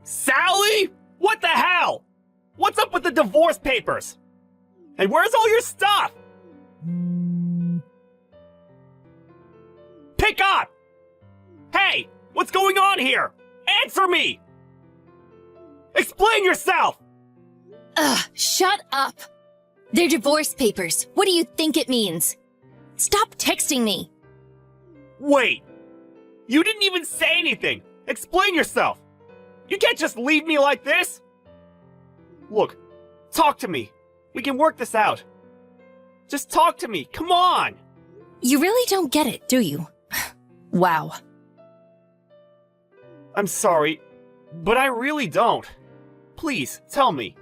Sally? What the hell? What's up with the divorce papers? And where's all your stuff? Pick up! Hey, what's going on here? Answer me! Explain yourself! Ugh, shut up! They're divorce papers. What do you think it means? Stop texting me! Wait! You didn't even say anything! Explain yourself! You can't just leave me like this! Look, talk to me. We can work this out. Just talk to me, come on! You really don't get it, do you? Wow. I'm sorry, but I really don't. Please, tell me.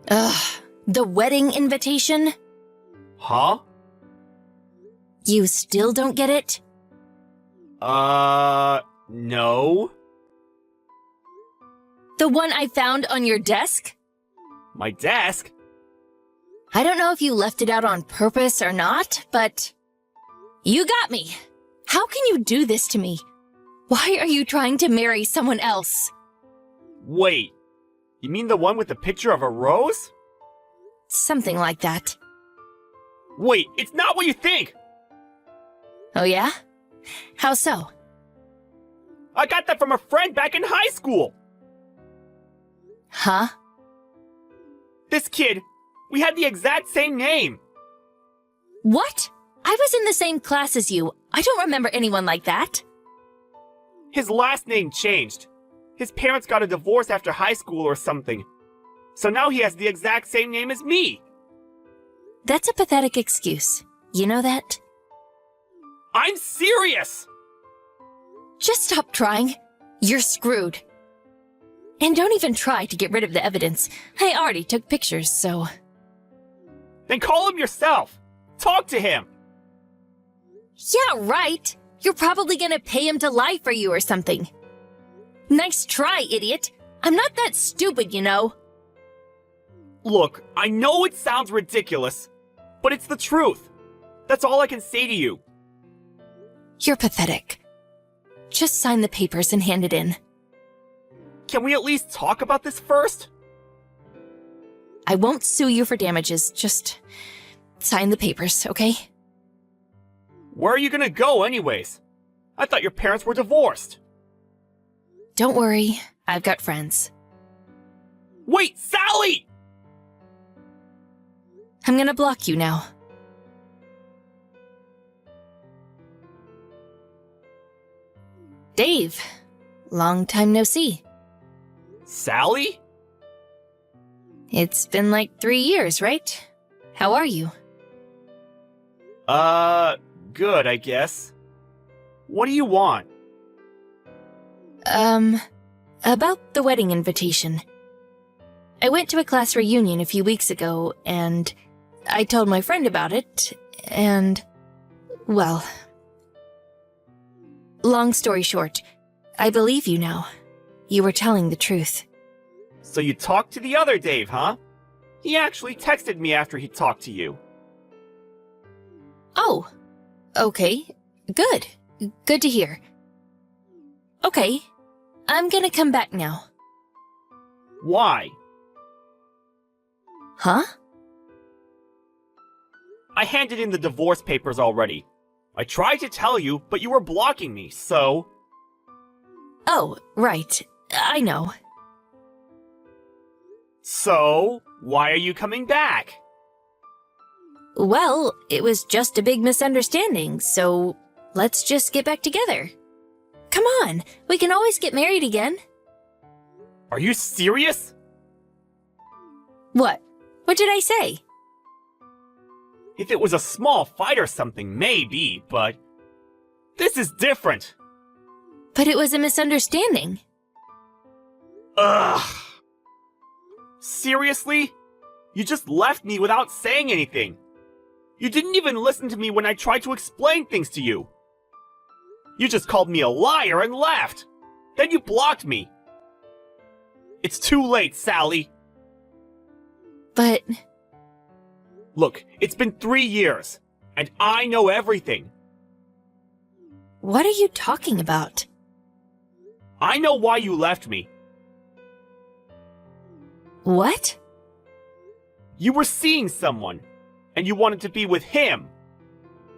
Ugh, the wedding invitation? Huh? You still don't get it? No. The one I found on your desk? My desk? I don't know if you left it out on purpose or not, but you got me. How can you do this to me? Why are you trying to marry someone else? Wait, you mean the one with the picture of a rose? Something like that. Wait, it's not what you think! Oh yeah? How so? I got that from a friend back in high school! Huh? This kid, we had the exact same name! What? I was in the same class as you. I don't remember anyone like that. His last name changed. His parents got a divorce after high school or something. So now he has the exact same name as me! That's a pathetic excuse. You know that? I'm serious! Just stop trying. You're screwed. And don't even try to get rid of the evidence. I already took pictures, so... Then call him yourself! Talk to him! Yeah, right! You're probably gonna pay him to lie for you or something. Nice try, idiot! I'm not that stupid, you know. Look, I know it sounds ridiculous, but it's the truth. That's all I can say to you. You're pathetic. Just sign the papers and hand it in. Can we at least talk about this first? I won't sue you for damages, just sign the papers, okay? Where are you gonna go anyways? I thought your parents were divorced. Don't worry, I've got friends. Wait, Sally! I'm gonna block you now. Dave, long time no see. Sally? It's been like 3 years, right? How are you? Good, I guess. What do you want? About the wedding invitation. I went to a class reunion a few weeks ago, and I told my friend about it, and... well... Long story short, I believe you now. You were telling the truth. So you talked to the other Dave, huh? He actually texted me after he talked to you. Oh, okay. Good. Good to hear. Okay, I'm gonna come back now. Why? Huh? I handed in the divorce papers already. I tried to tell you, but you were blocking me, so... Oh, right. I know. So, why are you coming back? Well, it was just a big misunderstanding, so let's just get back together. Come on, we can always get married again. Are you serious? What? What did I say? If it was a small fight or something, maybe, but... this is different. But it was a misunderstanding. Ugh. Seriously? You just left me without saying anything. You didn't even listen to me when I tried to explain things to you. You just called me a liar and left. Then you blocked me. It's too late, Sally. But... Look, it's been 3 years, and I know everything. what are you talking about? I know why you left me, What? You were seeing someone, and you wanted to be with him.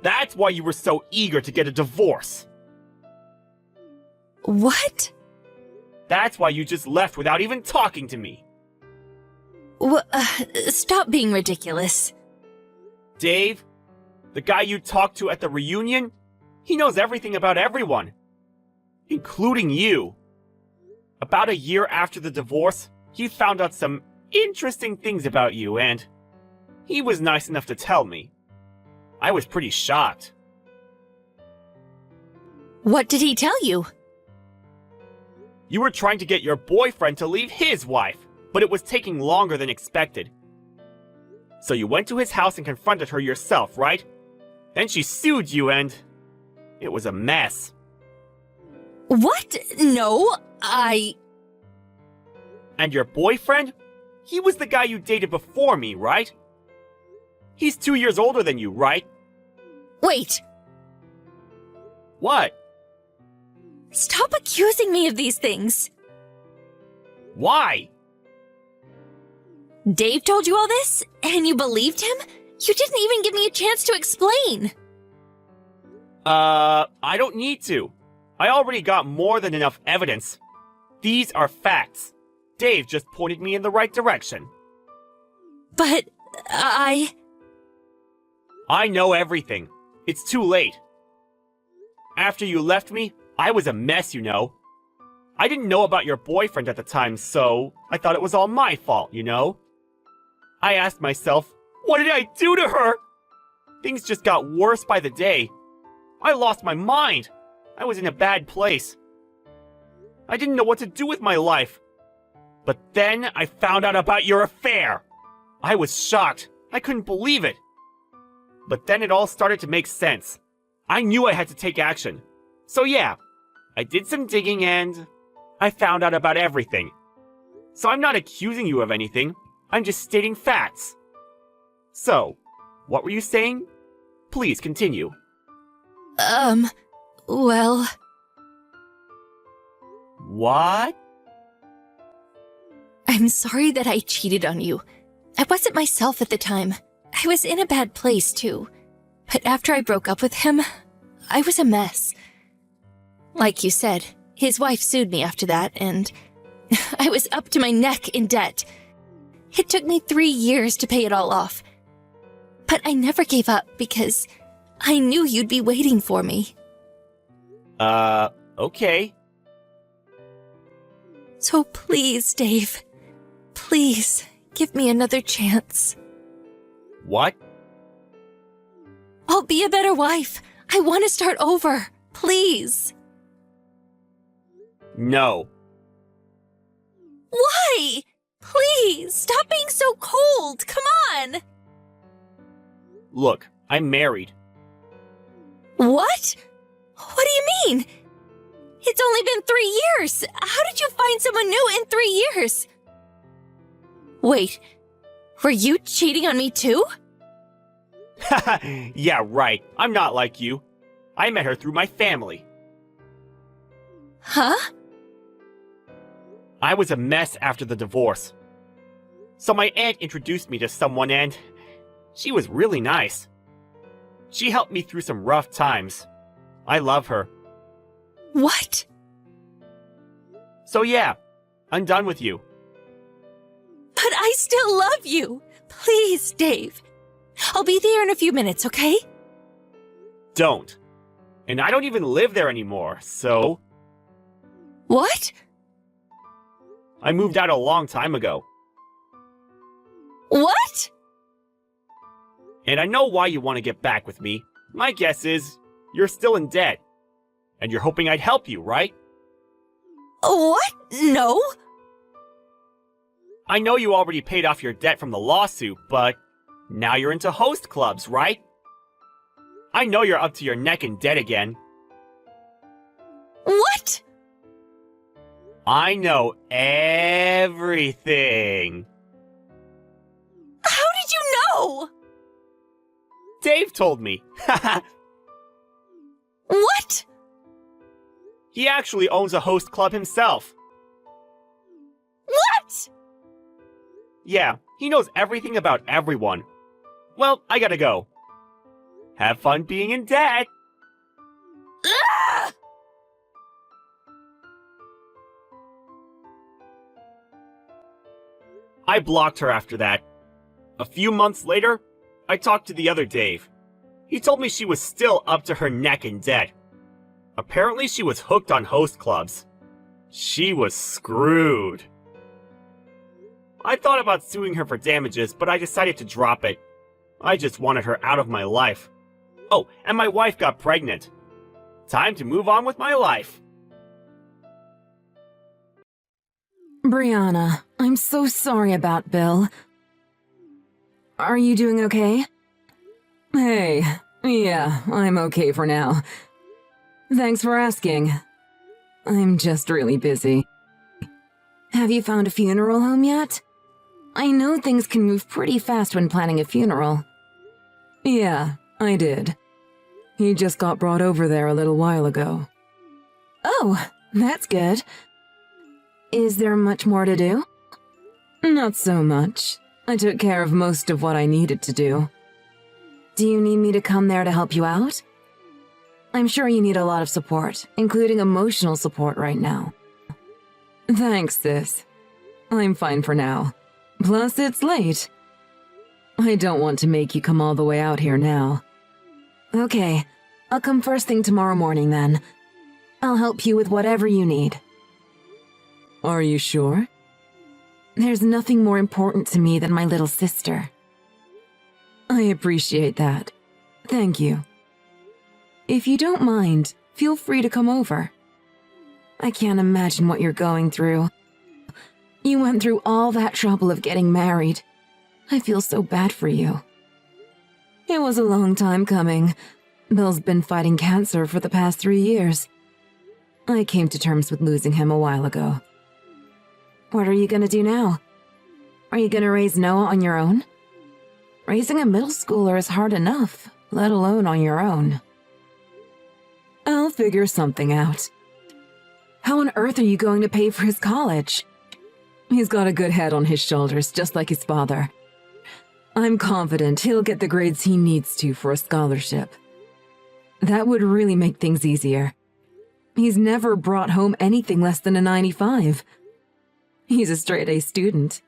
That's why you were so eager to get a divorce. What? That's why you just left without even talking to me. Stop being ridiculous. Dave, the guy you talked to at the reunion, he knows everything about everyone, including you. About a year after the divorce, he found out some interesting things about you, and he was nice enough to tell me. I was pretty shocked. What did he tell you? You were trying to get your boyfriend to leave his wife, but it was taking longer than expected. So you went to his house and confronted her yourself, right? Then she sued you and it was a mess. What? No, And your boyfriend? He was the guy you dated before me, right? He's 2 years older than you, right? Wait. What? Stop accusing me of these things. Why? Dave told you all this, and you believed him? You didn't even give me a chance to explain. I don't need to. I already got more than enough evidence. These are facts. Dave just pointed me in the right direction. But, I know everything. It's too late. After you left me, I was a mess, you know. I didn't know about your boyfriend at the time, so I thought it was all my fault, you know? I asked myself, what did I do to her? Things just got worse by the day. I lost my mind. I was in a bad place. I didn't know what to do with my life. But then I found out about your affair. I was shocked. I couldn't believe it. But then it all started to make sense. I knew I had to take action. So yeah, I did some digging and I found out about everything. So I'm not accusing you of anything. I'm just stating facts. So, what were you saying? Please continue. Well... What? I'm sorry that I cheated on you. I wasn't myself at the time. I was in a bad place, too. But after I broke up with him, I was a mess. Like you said, his wife sued me after that, and I was up to my neck in debt. It took me 3 years to pay it all off. But I never gave up because I knew you'd be waiting for me. Okay. So please, Dave, please give me another chance. What? I'll be a better wife. I want to start over. Please. No. Why? Please, stop being so cold. Come on. Look, I'm married. What? What do you mean? It's only been 3 years. How did you find someone new in 3 years? Wait, were you cheating on me too? Yeah, right. I'm not like you. I met her through my family. Huh? I was a mess after the divorce. So my aunt introduced me to someone and she was really nice. She helped me through some rough times. I love her. What? So yeah, I'm done with you. But I still love you. Please, Dave. I'll be there in a few minutes, okay? Don't. And I don't even live there anymore, so... What? I moved out a long time ago. What? And I know why you want to get back with me. My guess is, you're still in debt. And you're hoping I'd help you, right? What? No. I know you already paid off your debt from the lawsuit, but now you're into host clubs, right? I know you're up to your neck in debt again. What? I know everything. How did you know? Dave told me. What? He actually owns a host club himself. What? Yeah, he knows everything about everyone. Well, I gotta go. Have fun being in debt! I blocked her after that. A few months later, I talked to the other Dave. He told me she was still up to her neck in debt. Apparently she was hooked on host clubs. She was screwed. I thought about suing her for damages, but I decided to drop it. I just wanted her out of my life. Oh, and my wife got pregnant. Time to move on with my life. Brianna, I'm so sorry about Bill. Are you doing okay? Hey, yeah, I'm okay for now. Thanks for asking. I'm just really busy. Have you found a funeral home yet? I know things can move pretty fast when planning a funeral. Yeah, I did. He just got brought over there a little while ago. Oh, that's good. Is there much more to do? Not so much. I took care of most of what I needed to do. Do you need me to come there to help you out? I'm sure you need a lot of support, including emotional support right now. Thanks, sis. I'm fine for now. Plus, it's late. I don't want to make you come all the way out here now. Okay, I'll come first thing tomorrow morning then. I'll help you with whatever you need. Are you sure? There's nothing more important to me than my little sister. I appreciate that. Thank you. If you don't mind, feel free to come over. I can't imagine what you're going through. You went through all that trouble of getting married. I feel so bad for you. It was a long time coming. Bill's been fighting cancer for the past 3 years. I came to terms with losing him a while ago. What are you gonna do now? Are you gonna raise Noah on your own? Raising a middle schooler is hard enough, let alone on your own. I'll figure something out. How on earth are you going to pay for his college? He's got a good head on his shoulders, just like his father. I'm confident he'll get the grades he needs to for a scholarship. That would really make things easier. He's never brought home anything less than a 95. He's a straight-A student.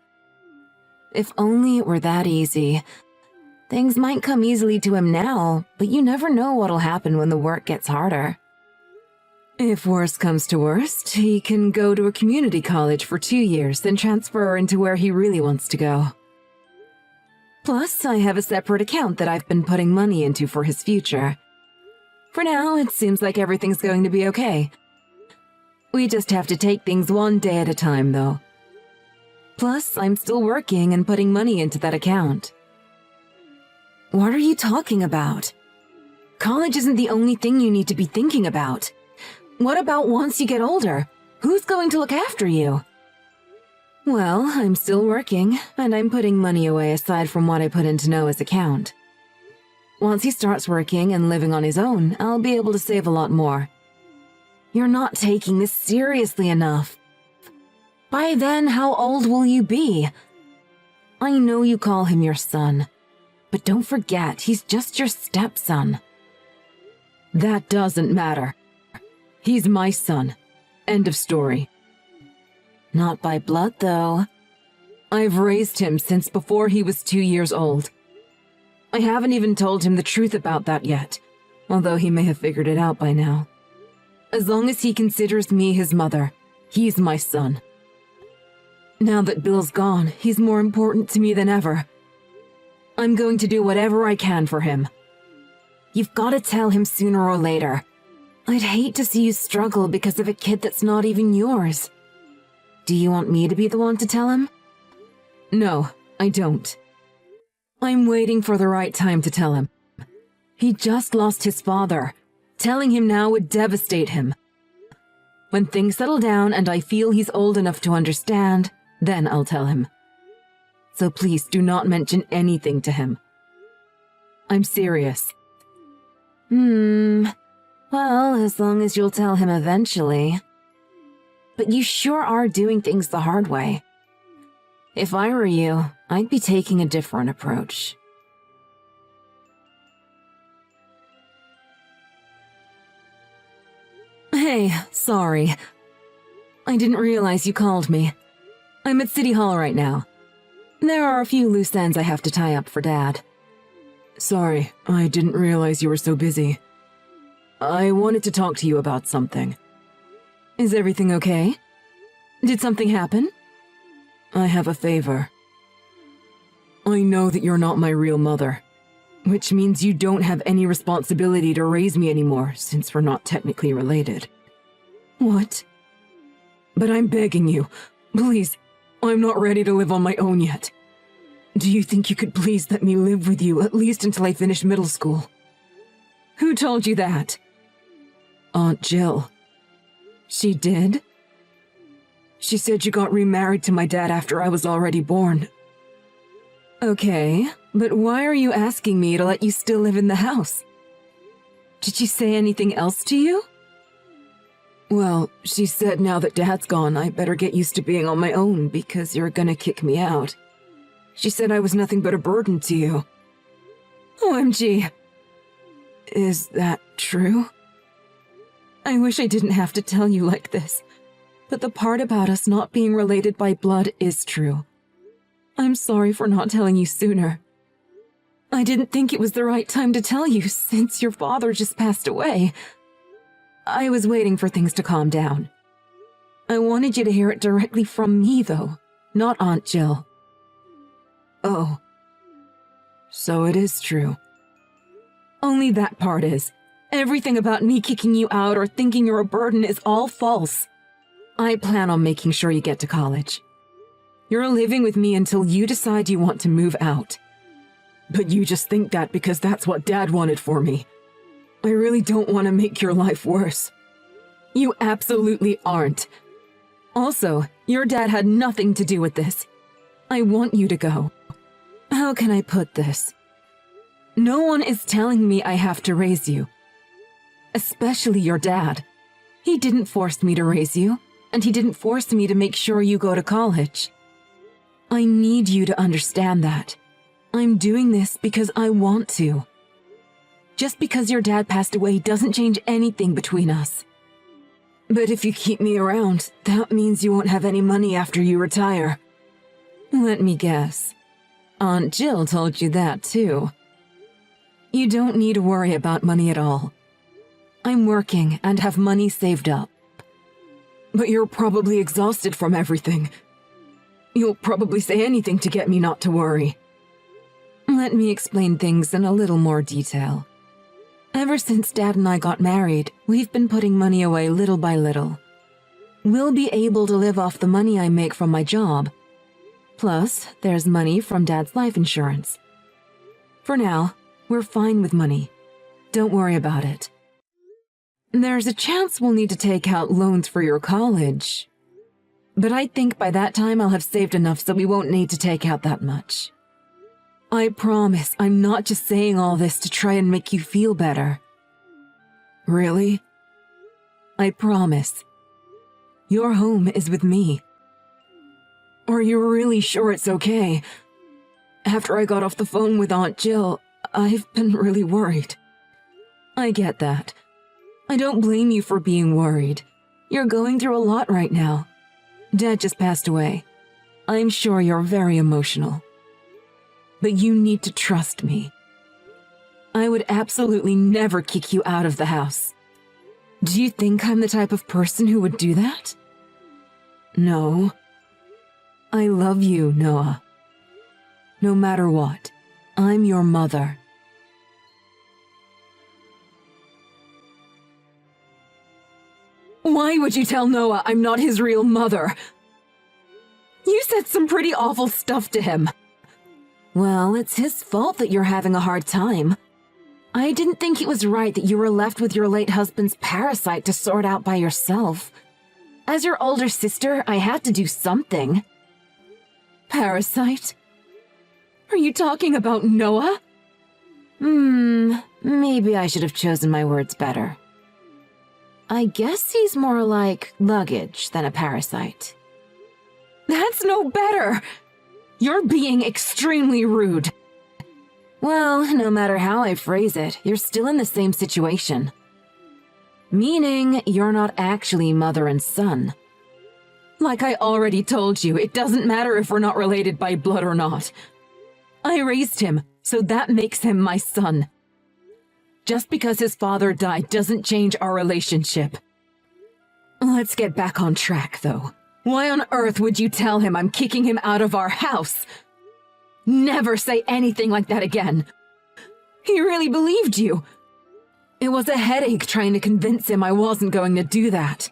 If only it were that easy. Things might come easily to him now, but you never know what'll happen when the work gets harder. If worst comes to worst, he can go to a community college for 2 years, then transfer into where he really wants to go. Plus, I have a separate account that I've been putting money into for his future. For now, it seems like everything's going to be okay. We just have to take things one day at a time, though. Plus, I'm still working and putting money into that account. What are you talking about? College isn't the only thing you need to be thinking about. What about once you get older? Who's going to look after you? Well, I'm still working, and I'm putting money away aside from what I put into Noah's account. Once he starts working and living on his own, I'll be able to save a lot more. You're not taking this seriously enough. By then, how old will you be? I know you call him your son, but don't forget, he's just your stepson. That doesn't matter. He's my son. End of story. Not by blood, though. I've raised him since before he was 2 years old. I haven't even told him the truth about that yet, although he may have figured it out by now. As long as he considers me his mother, he's my son. Now that Bill's gone, he's more important to me than ever. I'm going to do whatever I can for him. You've got to tell him sooner or later. I'd hate to see you struggle because of a kid that's not even yours. Do you want me to be the one to tell him? No, I don't. I'm waiting for the right time to tell him. He just lost his father. Telling him now would devastate him. When things settle down and I feel he's old enough to understand, then I'll tell him. So please do not mention anything to him. I'm serious. Well, as long as you'll tell him eventually. But you sure are doing things the hard way. If I were you, I'd be taking a different approach. Hey, sorry. I didn't realize you called me. I'm at City Hall right now. There are a few loose ends I have to tie up for Dad. Sorry, I didn't realize you were so busy. I wanted to talk to you about something. Is everything okay? Did something happen? I have a favor. I know that you're not my real mother, which means you don't have any responsibility to raise me anymore since we're not technically related. What? But I'm begging you, please, I'm not ready to live on my own yet. Do you think you could please let me live with you at least until I finish middle school? Who told you that? Aunt Jill. She did? She said you got remarried to my dad after I was already born. Okay, but why are you asking me to let you still live in the house? Did she say anything else to you? Well, she said now that Dad's gone, I better get used to being on my own because you're gonna kick me out. She said I was nothing but a burden to you. OMG. Is that true? I wish I didn't have to tell you like this, but the part about us not being related by blood is true. I'm sorry for not telling you sooner. I didn't think it was the right time to tell you since your father just passed away. I was waiting for things to calm down. I wanted you to hear it directly from me, though, not Aunt Jill. Oh. So it is true. Only that part is. Everything about me kicking you out or thinking you're a burden is all false. I plan on making sure you get to college. You're living with me until you decide you want to move out. But you just think that because that's what Dad wanted for me. I really don't want to make your life worse. You absolutely aren't. Also, your dad had nothing to do with this. I want you to go. How can I put this? No one is telling me I have to raise you. Especially your dad. He didn't force me to raise you, and he didn't force me to make sure you go to college. I need you to understand that. I'm doing this because I want to. Just because your dad passed away doesn't change anything between us. But if you keep me around, that means you won't have any money after you retire. Let me guess. Aunt Jill told you that too. You don't need to worry about money at all. I'm working and have money saved up. But you're probably exhausted from everything. You'll probably say anything to get me not to worry. Let me explain things in a little more detail. Ever since Dad and I got married, we've been putting money away little by little. We'll be able to live off the money I make from my job. Plus, there's money from Dad's life insurance. For now, we're fine with money. Don't worry about it. There's a chance we'll need to take out loans for your college. But I think by that time I'll have saved enough so we won't need to take out that much. I promise I'm not just saying all this to try and make you feel better. Really? I promise. Your home is with me. Are you really sure it's okay? After I got off the phone with Aunt Jill, I've been really worried. I get that. I don't blame you for being worried. You're going through a lot right now. Dad just passed away. I'm sure you're very emotional. But you need to trust me. I would absolutely never kick you out of the house. Do you think I'm the type of person who would do that? No. I love you, Noah. No matter what, I'm your mother. Why would you tell Noah I'm not his real mother? You said some pretty awful stuff to him. Well, it's his fault that you're having a hard time. I didn't think it was right that you were left with your late husband's parasite to sort out by yourself. As your older sister, I had to do something. Parasite? Are you talking about Noah? Maybe I should have chosen my words better. I guess he's more like luggage than a parasite. That's no better! You're being extremely rude. Well, no matter how I phrase it, you're still in the same situation. Meaning, you're not actually mother and son. Like I already told you, it doesn't matter if we're not related by blood or not. I raised him, so that makes him my son. Just because his father died doesn't change our relationship. Let's get back on track, though. Why on earth would you tell him I'm kicking him out of our house? Never say anything like that again. He really believed you. It was a headache trying to convince him I wasn't going to do that.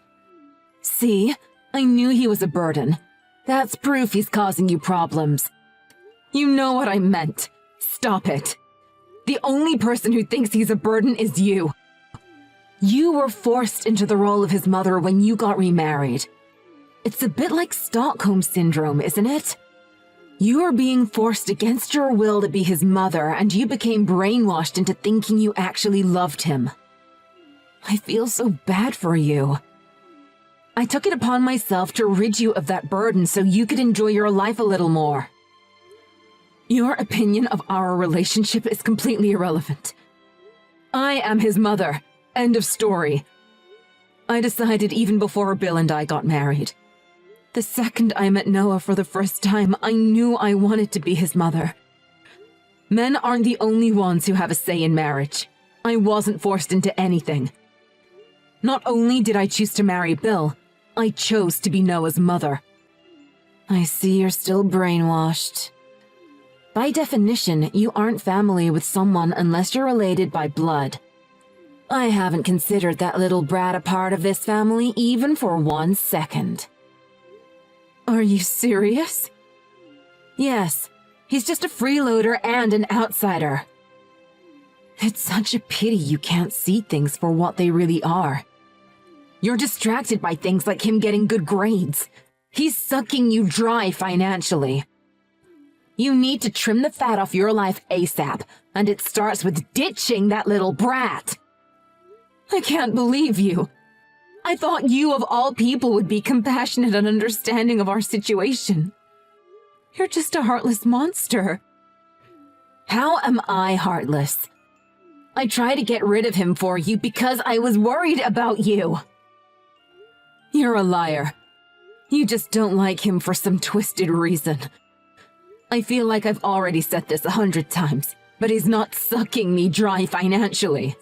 See? I knew he was a burden. That's proof he's causing you problems. You know what I meant. Stop it. The only person who thinks he's a burden is you. You were forced into the role of his mother when you got remarried. It's a bit like Stockholm Syndrome, isn't it? You were being forced against your will to be his mother, and you became brainwashed into thinking you actually loved him. I feel so bad for you. I took it upon myself to rid you of that burden so you could enjoy your life a little more. Your opinion of our relationship is completely irrelevant. I am his mother. End of story. I decided even before Bill and I got married. The second I met Noah for the first time, I knew I wanted to be his mother. Men aren't the only ones who have a say in marriage. I wasn't forced into anything. Not only did I choose to marry Bill, I chose to be Noah's mother. I see you're still brainwashed. By definition, you aren't family with someone unless you're related by blood. I haven't considered that little brat a part of this family even for 1 second. Are you serious? Yes, he's just a freeloader and an outsider. It's such a pity you can't see things for what they really are. You're distracted by things like him getting good grades. He's sucking you dry financially. You need to trim the fat off your life ASAP, and it starts with ditching that little brat. I can't believe you. I thought you of all people would be compassionate and understanding of our situation. You're just a heartless monster. How am I heartless? I tried to get rid of him for you because I was worried about you. You're a liar. You just don't like him for some twisted reason. I feel like I've already said this 100 times, but he's not sucking me dry financially.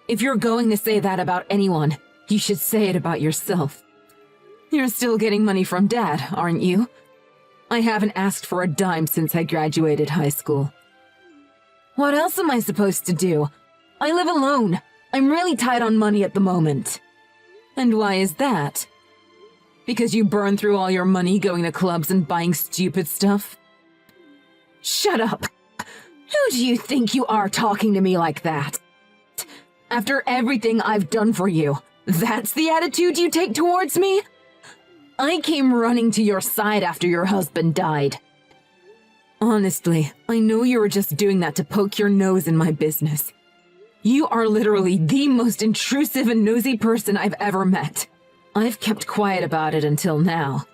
If you're going to say that about anyone, you should say it about yourself. You're still getting money from Dad, aren't you? I haven't asked for a dime since I graduated high school. What else am I supposed to do? I live alone. I'm really tight on money at the moment. And why is that? Because you burn through all your money going to clubs and buying stupid stuff? Shut up! Who do you think you are talking to me like that? After everything I've done for you, that's the attitude you take towards me? I came running to your side after your husband died. Honestly, I know you were just doing that to poke your nose in my business. You are literally the most intrusive and nosy person I've ever met. I've kept quiet about it until now.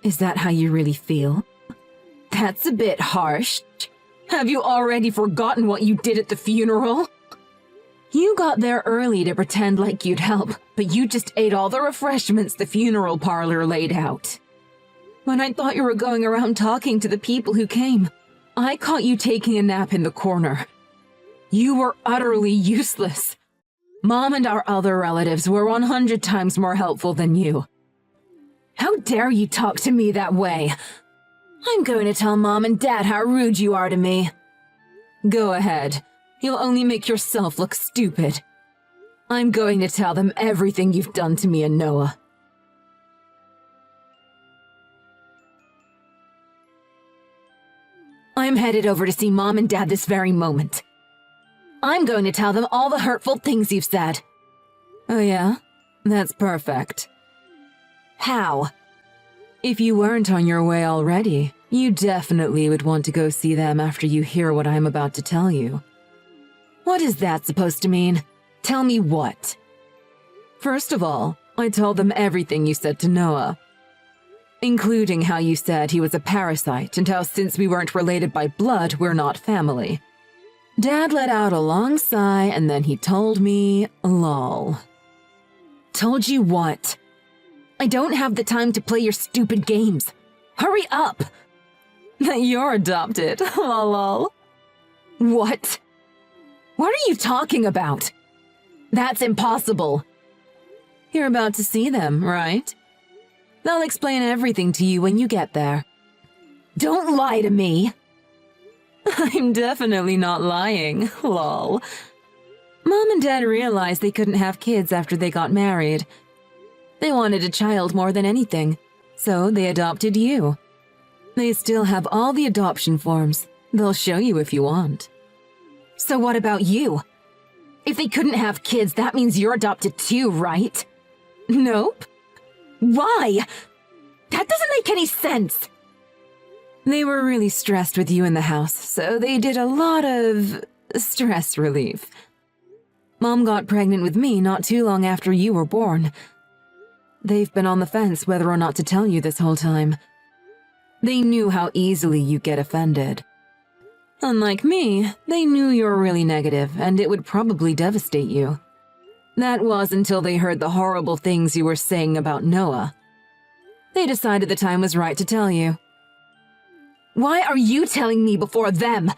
Is that how you really feel? That's a bit harsh. Have you already forgotten what you did at the funeral? You got there early to pretend like you'd help, but you just ate all the refreshments the funeral parlor laid out. When I thought you were going around talking to the people who came, I caught you taking a nap in the corner. You were utterly useless. Mom and our other relatives were 100 times more helpful than you. How dare you talk to me that way? I'm going to tell Mom and Dad how rude you are to me. Go ahead. You'll only make yourself look stupid. I'm going to tell them everything you've done to me and Noah. I'm headed over to see Mom and Dad this very moment. I'm going to tell them all the hurtful things you've said. Oh yeah? That's perfect. How? If you weren't on your way already, you definitely would want to go see them after you hear what I'm about to tell you. What is that supposed to mean? Tell me what? First of all, I told them everything you said to Noah. including how you said he was a parasite and how since we weren't related by blood, we're not family. Dad let out a long sigh and then he told me, lol. Told you what? I don't have the time to play your stupid games. Hurry up! That you're adopted, lol. What? What are you talking about? That's impossible. You're about to see them, right? They'll explain everything to you when you get there. Don't lie to me. I'm definitely not lying, lol. Mom and Dad realized they couldn't have kids after they got married. They wanted a child more than anything, so they adopted you. They still have all the adoption forms. They'll show you if you want. So what about you? If they couldn't have kids, that means you're adopted too, right? Nope. Why? That doesn't make any sense. They were really stressed with you in the house, so they did a lot of stress relief. Mom got pregnant with me not too long after you were born. They've been on the fence whether or not to tell you this whole time. They knew how easily you get offended. Unlike me, they knew you were really negative and it would probably devastate you. That was until they heard the horrible things you were saying about Noah. They decided the time was right to tell you. Why are you telling me before them?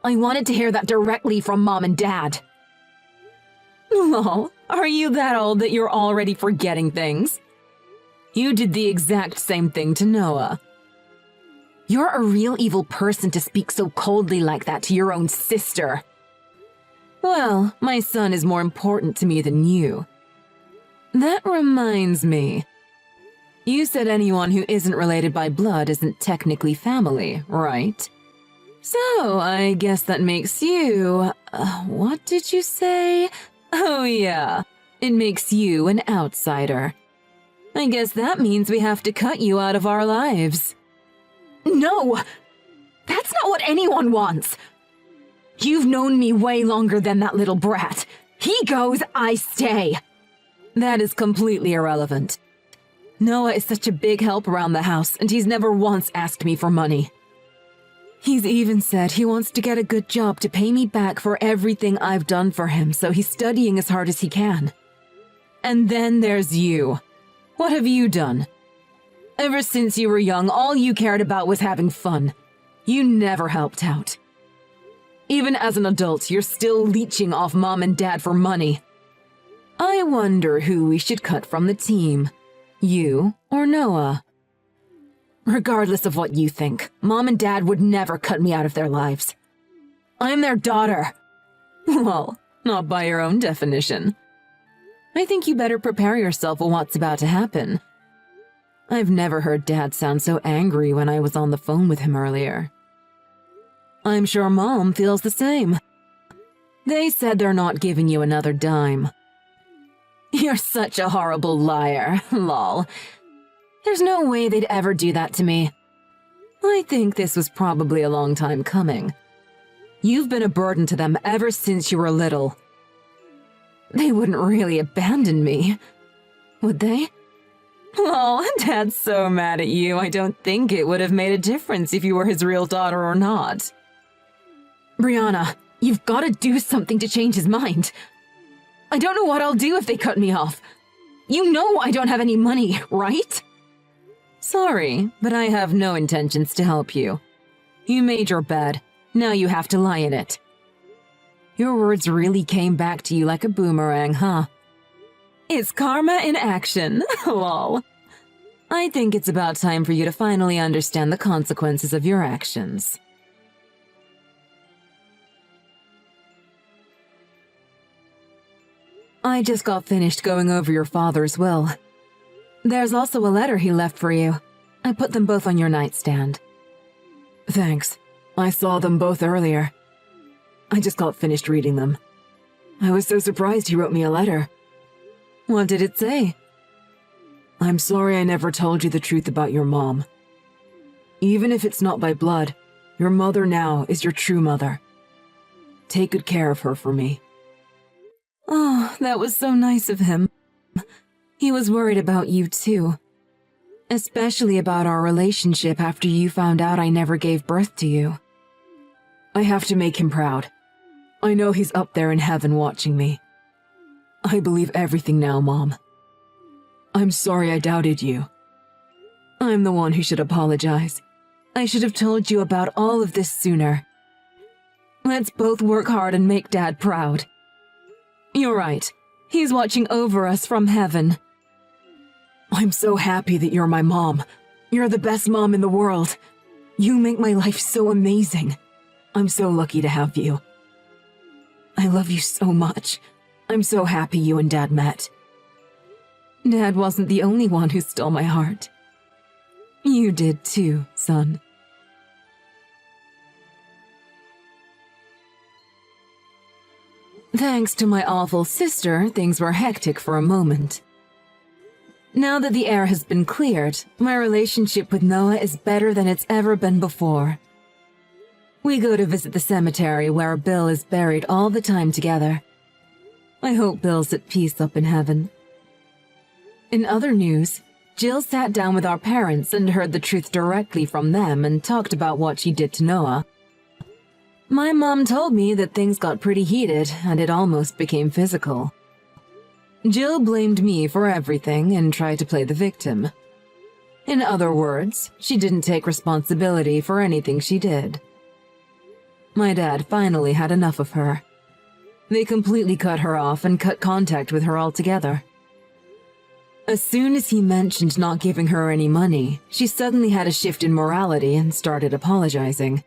I wanted to hear that directly from Mom and Dad. Lol, are you that old that you're already forgetting things? You did the exact same thing to Noah. You're a real evil person to speak so coldly like that to your own sister. Well, my son is more important to me than you. That reminds me. You said anyone who isn't related by blood isn't technically family, right? So, I guess that makes you… what did you say? Oh yeah, it makes you an outsider. I guess that means we have to cut you out of our lives. No! That's not what anyone wants! You've known me way longer than that little brat. He goes, I stay. That is completely irrelevant. Noah is such a big help around the house, and he's never once asked me for money. He's even said he wants to get a good job to pay me back for everything I've done for him, so he's studying as hard as he can. And then there's you. What have you done? Ever since you were young, all you cared about was having fun. You never helped out. Even as an adult, you're still leeching off Mom and Dad for money. I wonder who we should cut from the team. You or Noah? Regardless of what you think, Mom and Dad would never cut me out of their lives. I'm their daughter. Well, not by your own definition. I think you better prepare yourself for what's about to happen. I've never heard Dad sound so angry when I was on the phone with him earlier. I'm sure Mom feels the same. They said they're not giving you another dime. You're such a horrible liar, lol. There's no way they'd ever do that to me. I think this was probably a long time coming. You've been a burden to them ever since you were little. They wouldn't really abandon me, would they? Oh, Dad's so mad at you, I don't think it would have made a difference if you were his real daughter or not. Brianna, you've got to do something to change his mind. I don't know what I'll do if they cut me off. You know I don't have any money, right? Sorry, but I have no intentions to help you. You made your bed. Now you have to lie in it. Your words really came back to you like a boomerang, huh? It's karma in action, lol. I think it's about time for you to finally understand the consequences of your actions. I just got finished going over your father's will. There's also a letter he left for you. I put them both on your nightstand. Thanks. I saw them both earlier. I just got finished reading them. I was so surprised he wrote me a letter. What did it say? I'm sorry I never told you the truth about your mom. Even if it's not by blood, your mother now is your true mother. Take good care of her for me. Oh, that was so nice of him. He was worried about you too. especially about our relationship after you found out I never gave birth to you. I have to make him proud. I know he's up there in heaven watching me. I believe everything now, Mom. I'm sorry I doubted you. I'm the one who should apologize. I should have told you about all of this sooner. Let's both work hard and make Dad proud. You're right. He's watching over us from heaven. I'm so happy that you're my mom. You're the best mom in the world. You make my life so amazing. I'm so lucky to have you. I love you so much. I'm so happy you and Dad met. Dad wasn't the only one who stole my heart. You did too, son. Thanks to my awful sister, things were hectic for a moment. Now that the air has been cleared, my relationship with Noah is better than it's ever been before. We go to visit the cemetery where Bill is buried all the time together. I hope Bill's at peace up in heaven. In other news, Jill sat down with our parents and heard the truth directly from them and talked about what she did to Noah. My mom told me that things got pretty heated and it almost became physical. Jill blamed me for everything and tried to play the victim. In other words, she didn't take responsibility for anything she did. My dad finally had enough of her. They completely cut her off and cut contact with her altogether. As soon as he mentioned not giving her any money, she suddenly had a shift in morality and started apologizing.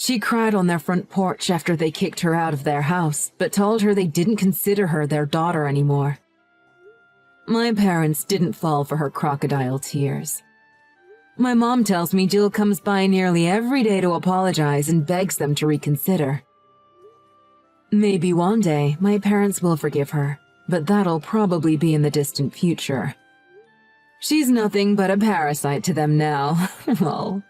She cried on their front porch after they kicked her out of their house, but told her they didn't consider her their daughter anymore. My parents didn't fall for her crocodile tears. My mom tells me Jill comes by nearly every day to apologize and begs them to reconsider. Maybe one day my parents will forgive her, but that'll probably be in the distant future. She's nothing but a parasite to them now. Oh.